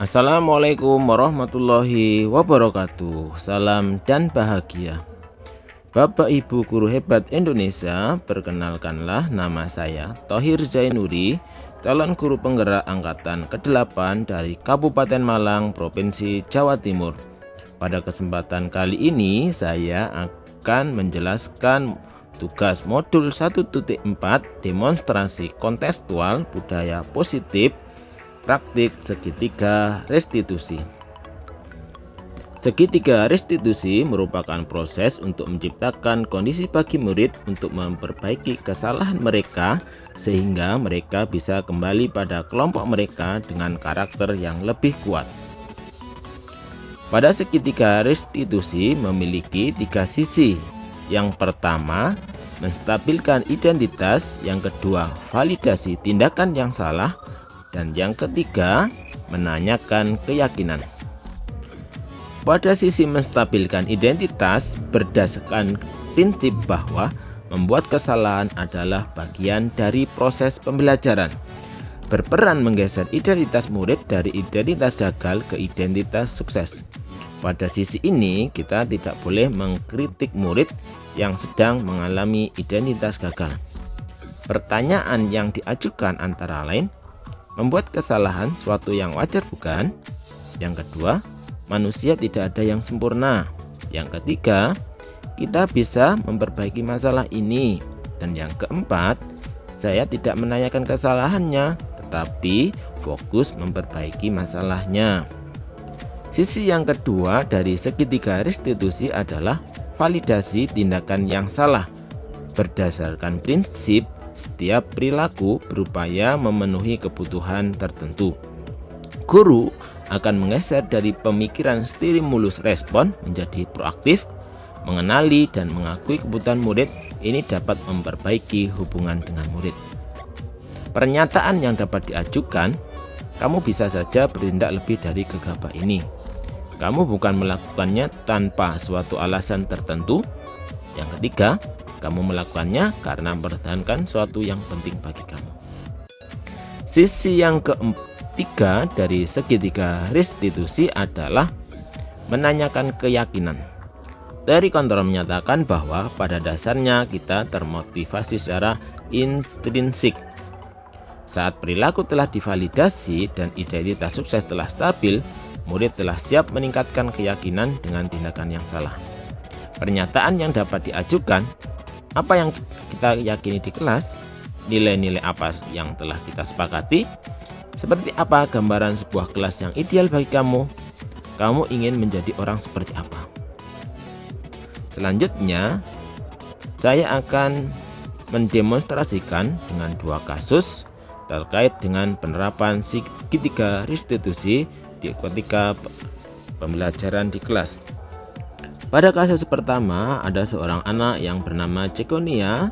Assalamualaikum warahmatullahi wabarakatuh. Salam dan bahagia. Bapak Ibu guru hebat Indonesia, perkenalkanlah nama saya Thohir Zainuri, calon guru penggerak angkatan ke-8 dari Kabupaten Malang, Provinsi Jawa Timur. Pada kesempatan kali ini saya akan menjelaskan tugas modul 1.4 demonstrasi kontekstual budaya positif praktik segitiga restitusi. Segitiga restitusi merupakan proses untuk menciptakan kondisi bagi murid untuk memperbaiki kesalahan mereka sehingga mereka bisa kembali pada kelompok mereka dengan karakter yang lebih kuat. Pada segitiga restitusi memiliki 3 sisi. Yang pertama, menstabilkan identitas, yang kedua, validasi tindakan yang salah, dan yang ketiga, menanyakan keyakinan. Pada sisi menstabilkan identitas, berdasarkan prinsip bahwa membuat kesalahan adalah bagian dari proses pembelajaran, berperan menggeser identitas murid dari identitas gagal ke identitas sukses. Pada sisi ini, kita tidak boleh mengkritik murid yang sedang mengalami identitas gagal. Pertanyaan yang diajukan antara lain, membuat kesalahan suatu yang wajar bukan? Yang kedua, manusia tidak ada yang sempurna. Yang ketiga, kita bisa memperbaiki masalah ini. Dan yang keempat, saya tidak menanyakan kesalahannya, tetapi fokus memperbaiki masalahnya. Sisi yang kedua dari segitiga restitusi adalah validasi tindakan yang salah. Berdasarkan prinsip, setiap perilaku berupaya memenuhi kebutuhan tertentu. Guru akan menggeser dari pemikiran stimulus respon menjadi proaktif, mengenali dan mengakui kebutuhan murid. Ini dapat memperbaiki hubungan dengan murid. Pernyataan yang dapat diajukan, kamu bisa saja bertindak lebih dari gegabah ini. Kamu bukan melakukannya tanpa suatu alasan tertentu. Yang ketiga, kamu melakukannya karena mempertahankan sesuatu yang penting bagi kamu. Sisi yang ketiga dari segitiga restitusi adalah menanyakan keyakinan. Teori kontrol menyatakan bahwa pada dasarnya kita termotivasi secara intrinsik. Saat perilaku telah divalidasi dan identitas sukses telah stabil, murid telah siap meningkatkan keyakinan dengan tindakan yang salah. Pernyataan yang dapat diajukan, apa yang kita yakini di kelas, nilai-nilai apa yang telah kita sepakati, seperti apa gambaran sebuah kelas yang ideal bagi kamu, kamu ingin menjadi orang seperti apa. Selanjutnya, saya akan mendemonstrasikan dengan 2 kasus terkait dengan penerapan segitiga restitusi di ketika pembelajaran di kelas. Pada kasus pertama, ada seorang anak yang bernama Cekonia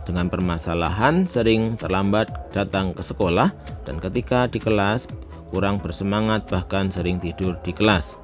dengan permasalahan sering terlambat datang ke sekolah dan ketika di kelas kurang bersemangat bahkan sering tidur di kelas.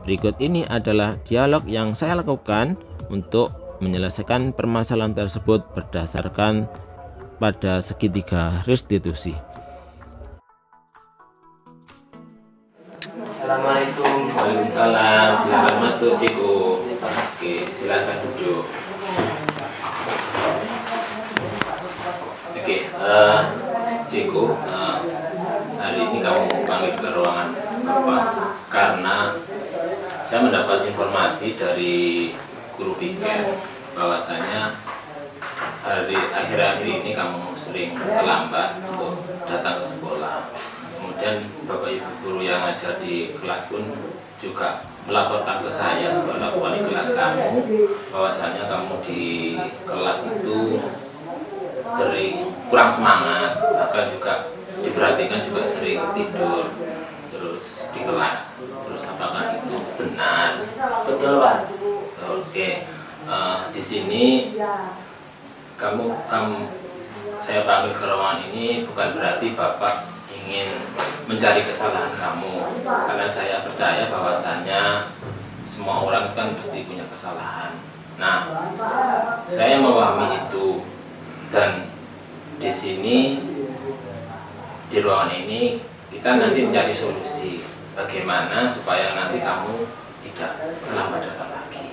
Berikut ini adalah dialog yang saya lakukan untuk menyelesaikan permasalahan tersebut berdasarkan pada segitiga restitusi. Assalamualaikum. Waalaikumsalam. Silakan masuk, Ciko. Oke, silakan duduk. Oke, Ciko, hari ini kamu panggil ke ruangan apa? Karena saya mendapat informasi dari guru pikir bahwasanya akhir-akhir ini kamu sering terlambat untuk datang ke sekolah. Kemudian Bapak Ibu guru yang ngajar di kelas pun juga melaporkan ke saya sebagai wali kelas kamu bahwasanya kamu di kelas itu sering kurang semangat, bahkan juga diperhatikan juga sering tidur terus di kelas. Terus apakah itu benar? Betul, Pak. Oke, di sini saya panggil ke ruangan ini bukan berarti Bapak ingin mencari kesalahan kamu, karena saya percaya bahwasannya semua orang kan pasti punya kesalahan. Nah, saya memahami itu, dan di sini di ruangan ini kita nanti mencari solusi bagaimana supaya nanti kamu tidak terlambat datang lagi.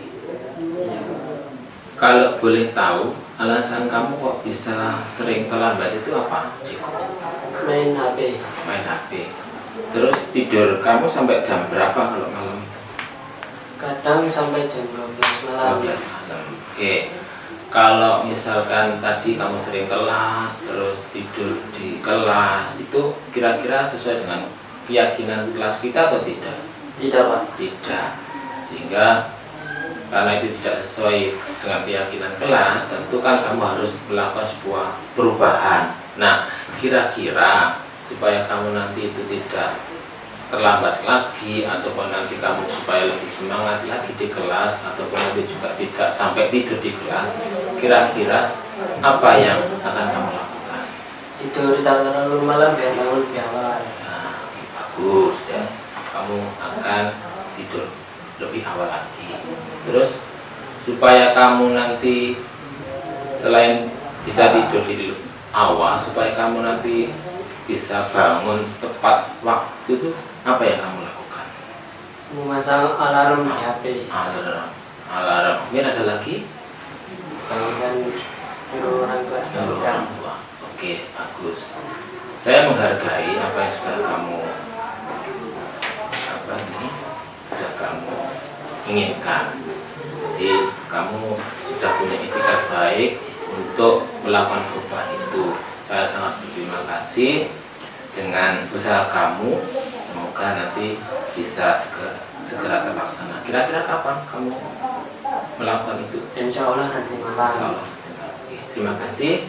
Kalau boleh tahu, alasan kamu kok bisa sering terlambat itu apa, Ciko? Main HP. Main HP. Terus tidur kamu sampai jam berapa kalau malam itu? Kadang sampai jam 12 malam. 12 malam. Oke. Kalau misalkan tadi kamu sering telat, terus tidur di kelas, itu kira-kira sesuai dengan keyakinan kelas kita atau tidak? Tidak, Pak. Tidak. Sehingga karena itu tidak sesuai dengan keyakinan kelas, tentu kan kamu harus melakukan sebuah perubahan. Nah, kira-kira supaya kamu nanti itu tidak terlambat lagi, ataupun nanti kamu supaya lebih semangat lagi di kelas, ataupun nanti juga tidak sampai tidur di kelas, kira-kira apa yang akan kamu lakukan? Tidur tidak terlalu malam biar bangun lebih awal. Nah, bagus ya, kamu akan tidur lebih awal lagi. Terus supaya kamu nanti selain bisa tidur di awal, supaya kamu nanti bisa bangun tepat waktu itu, apa yang kamu lakukan? Memasang alarm di HP. Alarm. Mungkin ada lagi? Bangunkan nyuruh orang tua. Orang tua. Oke, bagus. Saya menghargai apa yang sudah kamu inginkan. Jadi kamu sudah punya itikat baik untuk melakukan perubahan itu. Saya sangat berterima kasih dengan usaha kamu. Semoga nanti bisa segera terlaksana. Kira-kira kapan kamu melakukan itu? Insya Allah nanti malam. Insya Allah. Terima kasih.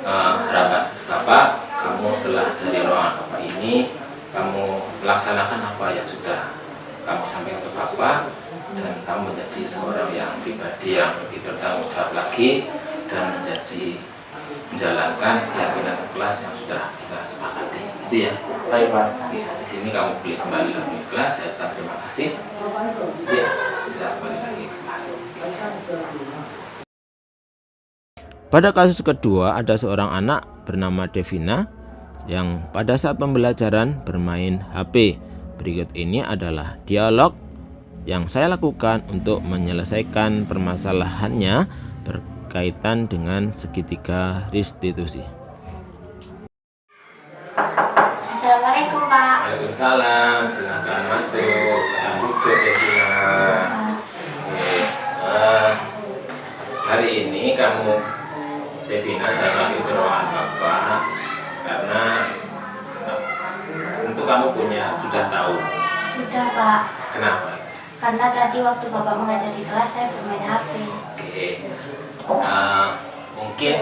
Harapan Bapak, kamu setelah dari ruangan Bapak ini, kamu melaksanakan apa yang sudah kamu sampaikan ke Bapak, dan kamu menjadi seorang yang pribadi yang lebih bertanggung jawab lagi dan menjalankan keyakinan kelas yang sudah kita sepakati. Itu ya. Baik, Pak. Ya, di sini kamu boleh kembali lagi ke kelas. Saya ucapkan terima kasih. Ya, kita kembali lagi ke kelas. Pada kasus kedua, ada seorang anak bernama Devina yang pada saat pembelajaran bermain HP. Berikut ini adalah dialog yang saya lakukan untuk menyelesaikan permasalahannya berkaitan dengan segitiga restitusi. Assalamualaikum, Pak. Waalaikumsalam. Silakan masuk. Silakan duduk, Devina. Hari ini kamu, Devina, saya panggil ke ruangan Bapak karena untuk kamu sudah tahu. Sudah, Pak. Kenapa? Karena tadi waktu Bapak mengajar di kelas saya bermain HP. Oke. Mungkin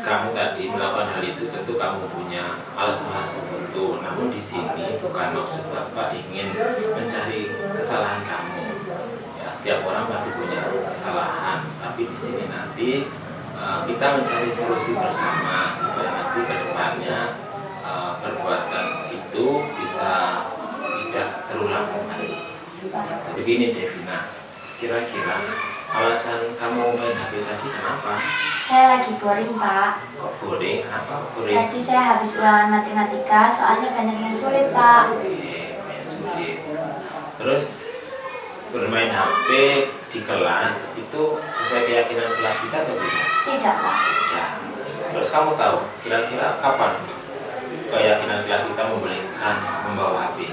kamu tadi melakukan hal itu, tentu kamu punya alasan-alasan tertentu. Namun di sini bukan maksud Bapak ingin mencari kesalahan kamu. Ya, setiap orang pasti punya kesalahan, tapi di sini nanti kita mencari solusi bersama supaya nanti ke depannya perbuatan itu bisa tidak terulang kembali. Begini, Devina, kira-kira alasan kamu main HP tadi kenapa? Saya lagi boring, Pak. Kok boring? Kenapa boring? Tadi saya habis ulangan matematika, soalnya banyak yang sulit, Pak. Oke, banyak sulit. Terus bermain HP di kelas itu sesuai keyakinan kelas kita atau tidak? Tidak, Pak. Ya. Terus kamu tahu kira-kira kapan keyakinan kelas kita membolehkan membawa HP?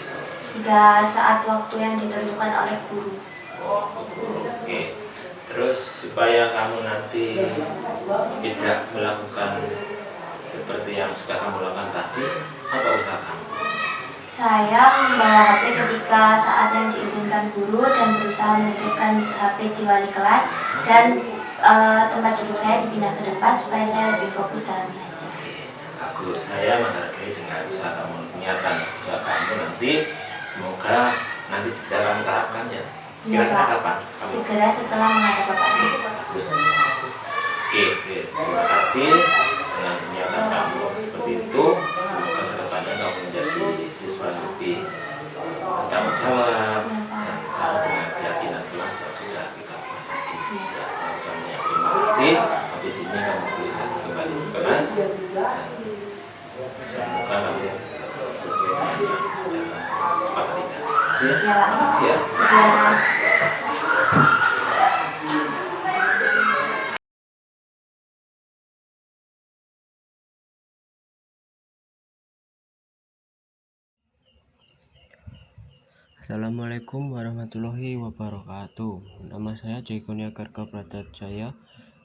Jika saat waktu yang ditentukan oleh guru. Oh, oke. Terus supaya kamu nanti tidak melakukan seperti yang sudah kamu lakukan tadi, apa usaha kamu? Saya membawa HP ketika saat yang diizinkan guru dan berusaha menitipkan HP di wali kelas dan tempat duduk saya dipindah ke depan supaya saya lebih fokus dalam belajar. Aku saya menghargai dengan usaha kamu, niatan usaha kamu nanti. Semoga nanti bisa kamu terapkannya. Kira-kira kapan? Segera setelah menghadap Bapak. Bagus. Oke, terima kasih dengan niatan kamu seperti itu. Semoga kedepannya kamu menjadi siswa yang lebih bertanggung jawab dan tahu dengan keyakinan kelas yang sudah kita buat tadi. Ya, saya ucapkan terima kasih. Habis ini kamu boleh kembali ke kelas dan Iya, Pak. Makasih ya. Iya. Assalamualaikum warahmatullahi wabarakatuh. Nama saya Jaikonia Garga Pratajaya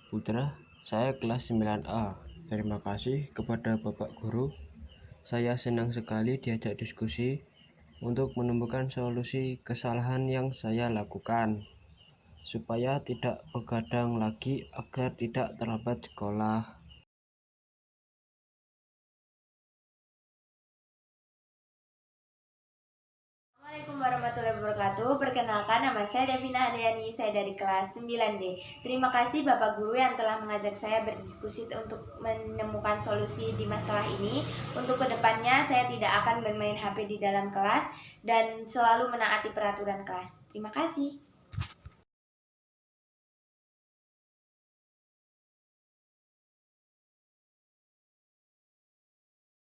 Putra. Saya kelas 9A. Terima kasih kepada Bapak Guru. Saya senang sekali diajak diskusi untuk menemukan solusi kesalahan yang saya lakukan, supaya tidak begadang lagi agar tidak terlambat sekolah. Assalamualaikum warahmatullahi wabarakatuh. Perkenalkan, nama saya Devina Handayani, saya dari kelas 9D. Terima kasih Bapak Guru yang telah mengajak saya berdiskusi untuk menemukan solusi di masalah ini. Untuk kedepannya saya tidak akan bermain HP di dalam kelas dan selalu menaati peraturan kelas. Terima kasih.